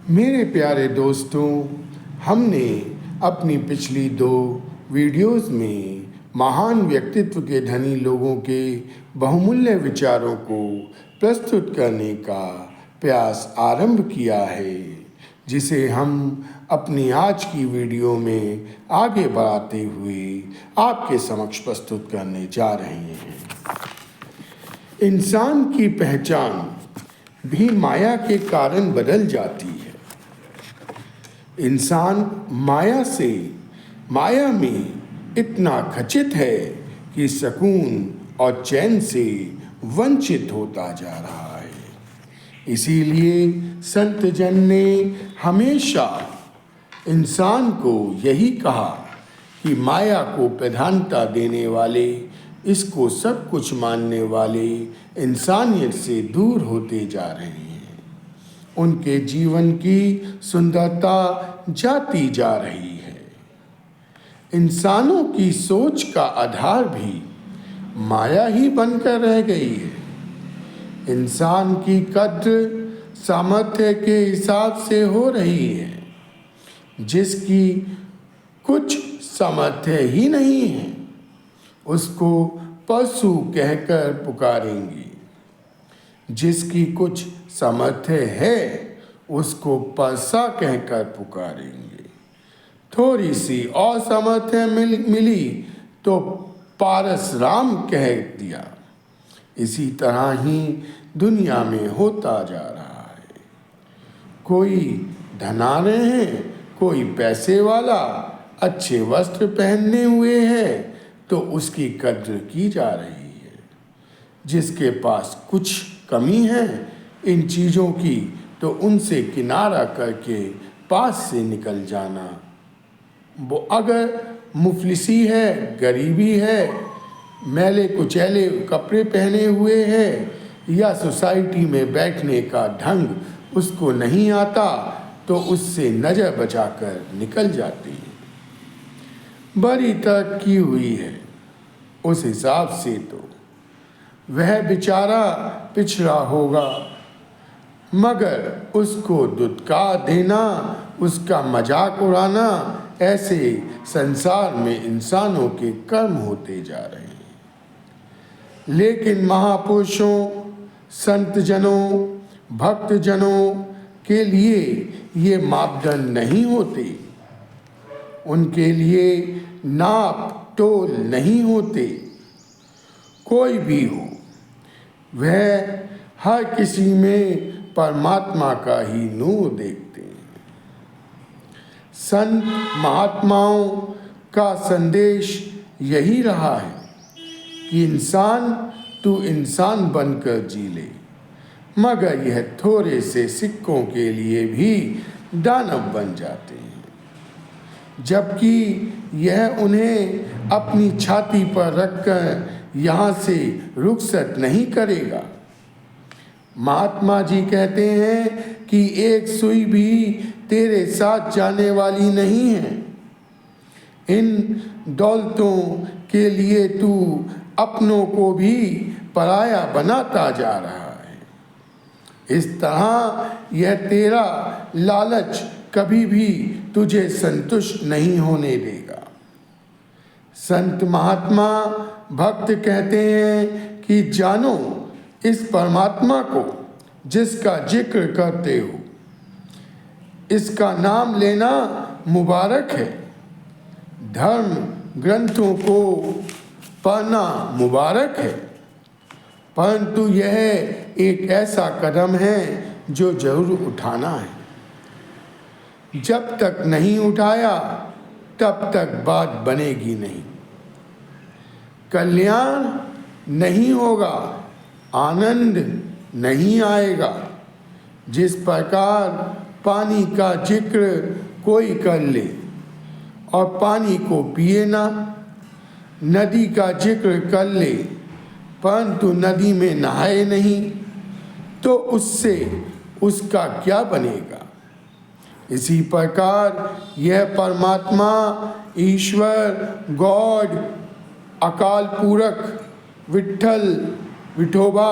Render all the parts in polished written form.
मेरे प्यारे दोस्तों, हमने अपनी पिछली 2 वीडियोस में महान व्यक्तित्व के धनी लोगों के बहुमूल्य विचारों को प्रस्तुत करने का प्रयास आरंभ किया है, जिसे हम अपनी आज की वीडियो में आगे बढ़ाते हुए आपके समक्ष प्रस्तुत करने जा रहे हैं। इंसान की पहचान भी माया के कारण बदल जाती है। इंसान माया में इतना खचित है कि सुकून और चैन से वंचित होता जा रहा है। इसीलिए संत जन ने हमेशा इंसान को यही कहा कि माया को प्रधानता देने वाले, इसको सब कुछ मानने वाले इंसानियत से दूर होते जा रहे हैं। उनके जीवन की सुंदरता जाती जा रही है। इंसानों की सोच का आधार भी माया ही बनकर रह गई है। इंसान की कद्र सामर्थ्य के हिसाब से हो रही है। जिसकी कुछ सामर्थ्य ही नहीं है, उसको पशु कहकर पुकारेंगे। जिसकी कुछ सामर्थ्य है, उसको परसा कहकर पुकारेंगे। थोड़ी सी और सामर्थ्य मिली तो पारस राम कह दिया। इसी तरह ही दुनिया में होता जा रहा है। कोई धनाढ्य है, कोई पैसे वाला, अच्छे वस्त्र पहने हुए है तो उसकी कद्र की जा रही है। जिसके पास कुछ कमी है इन चीज़ों की, तो उनसे किनारा करके पास से निकल जाना। वो अगर मुफलिसी है, गरीबी है, मैले कुचैले कपड़े पहने हुए है, या सोसाइटी में बैठने का ढंग उसको नहीं आता, तो उससे नज़र बचाकर निकल जाती है। बड़ी तरक्की हुई है, उस हिसाब से तो वह बेचारा पिछड़ा होगा, मगर उसको दुत्कार देना, उसका मजाक उड़ाना, ऐसे संसार में इंसानों के कर्म होते जा रहे हैं। लेकिन महापुरुषों, संत जनों, भक्त जनों के लिए ये मापदंड नहीं होते। उनके लिए नाप तोल नहीं होते। कोई भी हो, वह हर किसी में परमात्मा का ही नूर देखते हैं। संत महात्माओं का संदेश यही रहा है कि तू इंसान बनकर जी ले, मगर यह थोड़े से सिक्कों के लिए भी दानव बन जाते हैं। जबकि यह उन्हें अपनी छाती पर रखकर यहाँ से रुखसत नहीं करेगा। महात्मा जी कहते हैं कि एक सुई भी तेरे साथ जाने वाली नहीं है। इन दौलतों के लिए तू अपनों को भी पराया बनाता जा रहा है। इस तरह यह तेरा लालच कभी भी तुझे संतुष्ट नहीं होने देगा। संत महात्मा भक्त कहते हैं कि जानो इस परमात्मा को जिसका जिक्र करते हो, इसका नाम लेना मुबारक है। धर्म ग्रंथों को पढ़ना मुबारक है, परंतु यह एक ऐसा कदम है जो जरूर उठाना है। जब तक नहीं उठाया तब तक बात बनेगी नहीं। कल्याण नहीं होगा, आनंद नहीं आएगा। जिस प्रकार पानी का जिक्र कोई कर ले और पानी को पिए ना, नदी का जिक्र कर ले परंतु नदी में नहाए नहीं, तो उससे उसका क्या बनेगा। इसी प्रकार यह परमात्मा, ईश्वर, गॉड, अकाल पूरक, विट्ठल, विठोबा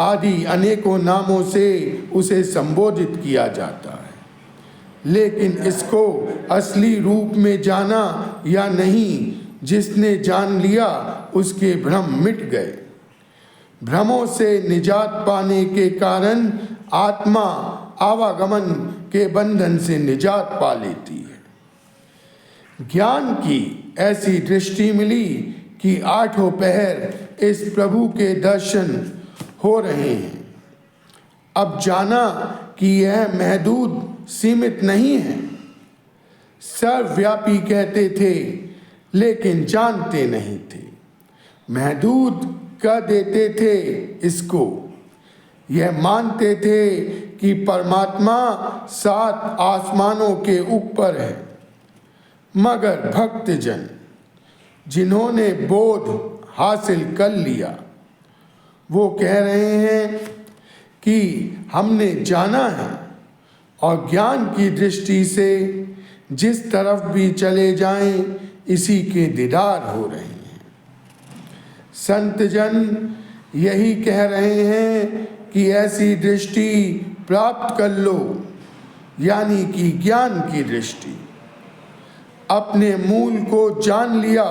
आदि अनेकों नामों से उसे संबोधित किया जाता है। लेकिन इसको असली रूप में जाना या नहीं, जिसने जान लिया उसके भ्रम मिट गए। भ्रमों से निजात पाने के कारण आत्मा आवागमन के बंधन से निजात पा लेती है। ज्ञान की ऐसी दृष्टि मिली कि आठों पहर इस प्रभु के दर्शन हो रहे हैं। अब जाना कि यह महदूद सीमित नहीं है। सर्वव्यापी कहते थे लेकिन जानते नहीं थे। महदूद कह देते थे इसको। यह मानते थे कि परमात्मा 7 आसमानों के ऊपर है। मगर भक्तजन जिन्होंने बोध हासिल कर लिया, वो कह रहे हैं कि हमने जाना है, और ज्ञान की दृष्टि से जिस तरफ भी चले जाएं इसी के दीदार हो रहे हैं। संत जन यही कह रहे हैं कि ऐसी दृष्टि प्राप्त कर लो, यानी कि ज्ञान की दृष्टि। अपने मूल को जान लिया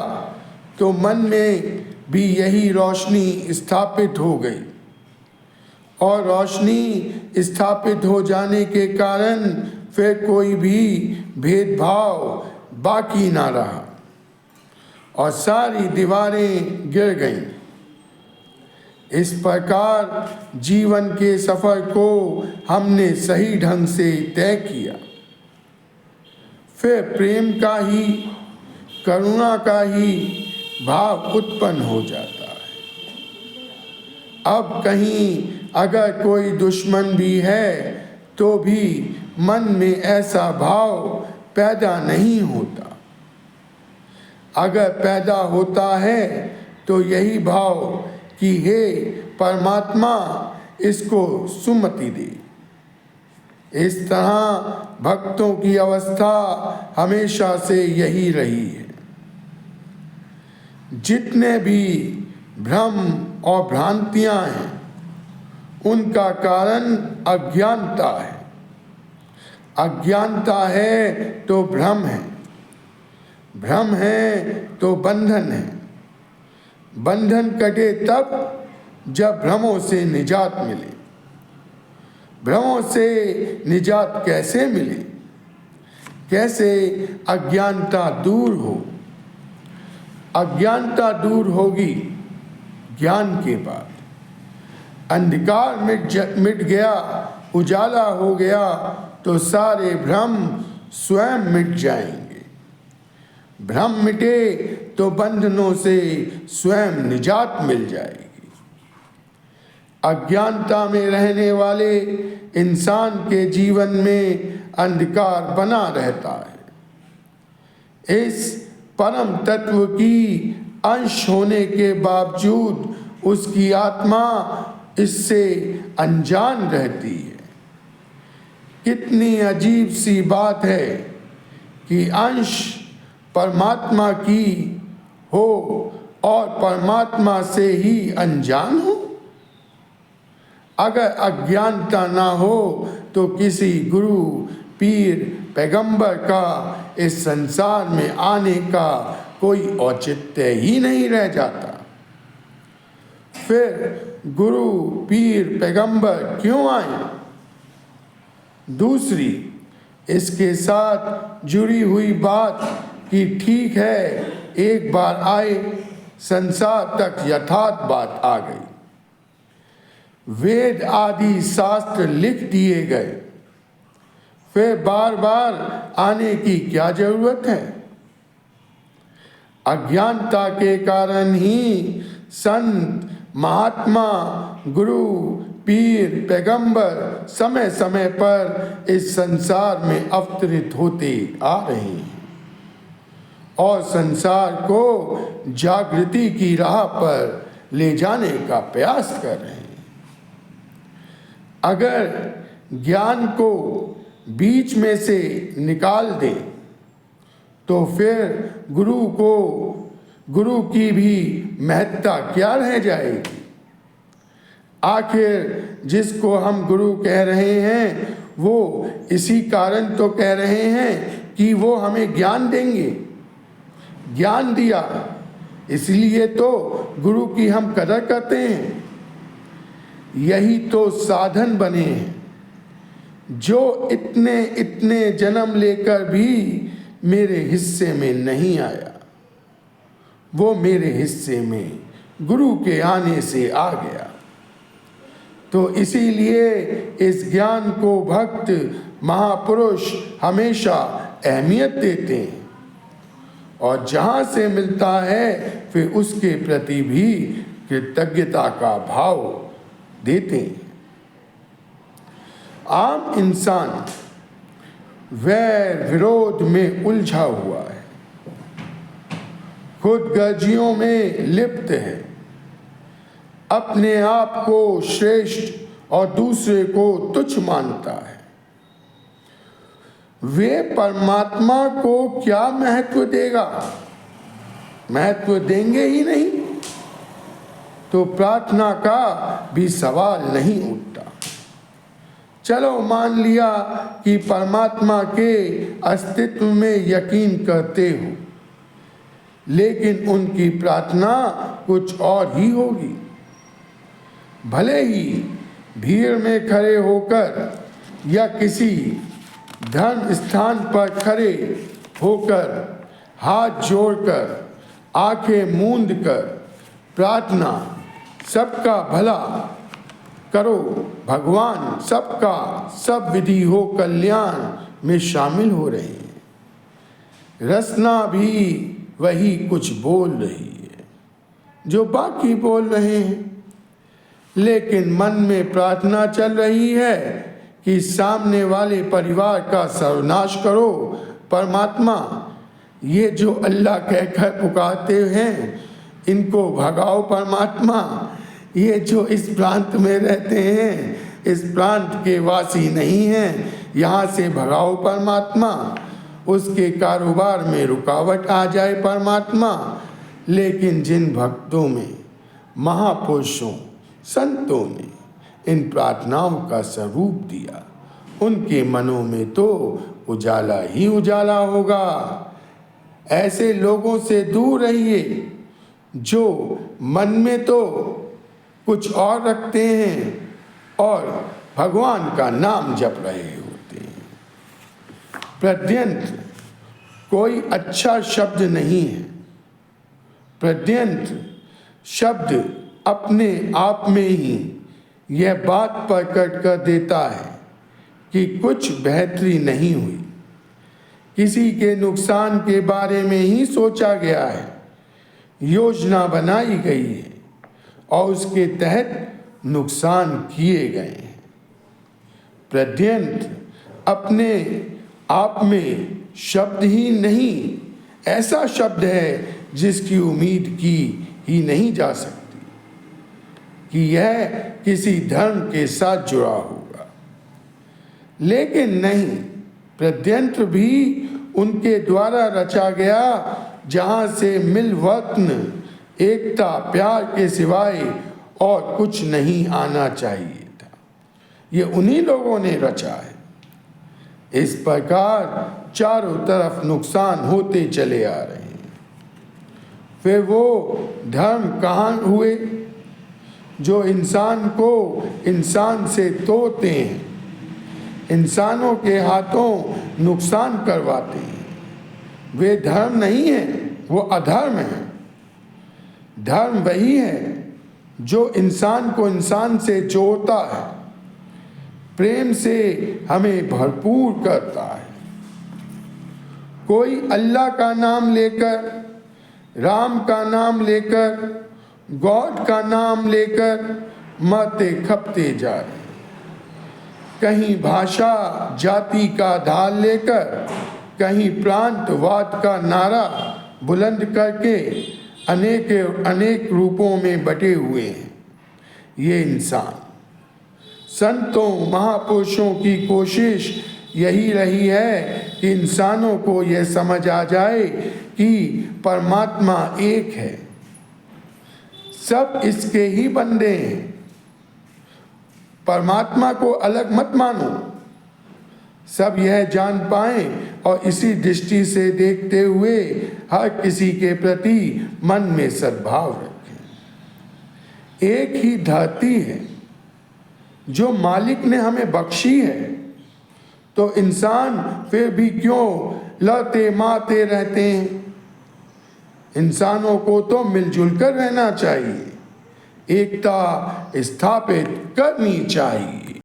तो मन में भी यही रोशनी स्थापित हो गई, और रोशनी स्थापित हो जाने के कारण फिर कोई भी भेदभाव बाकी ना रहा और सारी दीवारें गिर गईं। इस प्रकार जीवन के सफर को हमने सही ढंग से तय किया। फिर प्रेम का ही, करुणा का ही भाव उत्पन्न हो जाता है। अब कहीं अगर कोई दुश्मन भी है तो भी मन में ऐसा भाव पैदा नहीं होता। अगर पैदा होता है तो यही भाव कि हे परमात्मा इसको सुमति दे। इस तरह भक्तों की अवस्था हमेशा से यही रही है। जितने भी भ्रम और भ्रांतियां हैं उनका कारण अज्ञानता है। अज्ञानता है तो भ्रम है, भ्रम है तो बंधन है। बंधन कटे तब जब भ्रमों से निजात मिले। भ्रमों से निजात कैसे मिले? कैसे अज्ञानता दूर हो? अज्ञानता दूर होगी ज्ञान के बाद। अंधकार मिट गया, उजाला हो गया तो सारे भ्रम स्वयं मिट जाएंगे। भ्रम मिटे तो बंधनों से स्वयं निजात मिल जाएगी। अज्ञानता में रहने वाले इंसान के जीवन में अंधकार बना रहता है। इस परम तत्व की अंश होने के बावजूद उसकी आत्मा इससे अनजान रहती है। कितनी अजीब सी बात है कि अंश परमात्मा की हो और परमात्मा से ही अनजान हो। अगर अज्ञानता ना हो तो किसी गुरु, पीर, पैगंबर का इस संसार में आने का कोई औचित्य ही नहीं रह जाता। फिर गुरु, पीर, पैगंबर क्यों आए? दूसरी इसके साथ जुड़ी हुई बात कि ठीक है एक बार आए, संसार तक यथार्थ बात आ गई। वेद आदि शास्त्र लिख दिए गए, फिर बार बार आने की क्या जरूरत है? अज्ञानता के कारण ही संत, महात्मा, गुरु, पीर, पैगंबर समय समय पर इस संसार में अवतरित होते आ रहे हैं और संसार को जागृति की राह पर ले जाने का प्रयास कर रहे हैं। अगर ज्ञान को बीच में से निकाल दें तो फिर गुरु की भी महत्ता क्या रह जाएगी? आखिर जिसको हम गुरु कह रहे हैं वो इसी कारण तो कह रहे हैं कि वो हमें ज्ञान देंगे। ज्ञान दिया इसलिए तो गुरु की हम कदर करते हैं। यही तो साधन बने हैं, जो इतने इतने जन्म लेकर भी मेरे हिस्से में नहीं आया, वो मेरे हिस्से में गुरु के आने से आ गया। तो इसीलिए इस ज्ञान को भक्त महापुरुष हमेशा अहमियत देते हैं, और जहाँ से मिलता है फिर उसके प्रति भी कृतज्ञता का भाव देते हैं। आम इंसान वैर विरोध में उलझा हुआ है, खुद गर्जियों में लिप्त है, अपने आप को श्रेष्ठ और दूसरे को तुच्छ मानता है। वे परमात्मा को क्या महत्व देगा? महत्व देंगे ही नहीं, तो प्रार्थना का भी सवाल नहीं उठता। चलो मान लिया कि परमात्मा के अस्तित्व में यकीन करते हो, लेकिन उनकी प्रार्थना कुछ और ही होगी। भले ही भीड़ में खड़े होकर या किसी धर्म स्थान पर खड़े होकर हाथ जोड़कर आंखें मूंद कर प्रार्थना सबका भला करो भगवान सबका सब विधि हो कल्याण में शामिल हो रहे हैं। रचना भी वही कुछ बोल रही है जो बाकी बोल रहे हैं, लेकिन मन में प्रार्थना चल रही है कि सामने वाले परिवार का सर्वनाश करो परमात्मा। ये जो अल्लाह कहकर पुकारते हैं इनको भगाओ परमात्मा। ये जो इस प्रांत में रहते हैं इस प्रांत के वासी नहीं हैं, यहाँ से भगाओ परमात्मा। उसके कारोबार में रुकावट आ जाए परमात्मा। लेकिन जिन भक्तों में महापुरुषों संतों ने इन प्रार्थनाओं का स्वरूप दिया, उनके मनों में तो उजाला ही उजाला होगा। ऐसे लोगों से दूर रहिए जो मन में तो कुछ और रखते हैं और भगवान का नाम जप रहे होते हैं। प्रद्यंत कोई अच्छा शब्द नहीं है। प्रद्यंत शब्द अपने आप में ही यह बात प्रकट कर देता है कि कुछ बेहतरी नहीं हुई, किसी के नुकसान के बारे में ही सोचा गया है, योजना बनाई गई है और उसके तहत नुकसान किए गए हैं। प्रद्यंत अपने आप में शब्द ही नहीं, ऐसा शब्द है जिसकी उम्मीद की ही नहीं जा सकती कि यह किसी धर्म के साथ जुड़ा होगा। लेकिन नहीं, प्रद्यंत्र भी उनके द्वारा रचा गया जहाँ से मिलवतन एकता प्यार के सिवाय और कुछ नहीं आना चाहिए था। ये उन्हीं लोगों ने रचा है। इस प्रकार चारों तरफ नुकसान होते चले आ रहे हैं। फिर वो धर्म कहाँ हुए जो इंसान को इंसान से तोड़ते हैं, इंसानों के हाथों नुकसान करवाते हैं? वे धर्म नहीं है, वो अधर्म है। धर्म वही है जो इंसान को इंसान से जोड़ता है, प्रेम से हमें भरपूर करता है। कोई अल्लाह का नाम लेकर, राम का नाम लेकर, गॉड का नाम लेकर मरते खपते जा रहे, कहीं भाषा जाति का ढाल लेकर, कहीं प्रांतवाद का नारा बुलंद करके अनेक रूपों में बटे हुए हैं ये इंसान। संतों महापुरुषों की कोशिश यही रही है कि इंसानों को यह समझ आ जाए कि परमात्मा एक है, सब इसके ही बंदे हैं। परमात्मा को अलग मत मानो, सब यह जान पाएं और इसी दृष्टि से देखते हुए हर किसी के प्रति मन में सद्भाव रखें। एक ही धरती है जो मालिक ने हमें बख्शी है, तो इंसान फिर भी क्यों लड़ते मारते रहते हैं। इंसानों को तो मिलजुल कर रहना चाहिए, एकता स्थापित करनी चाहिए।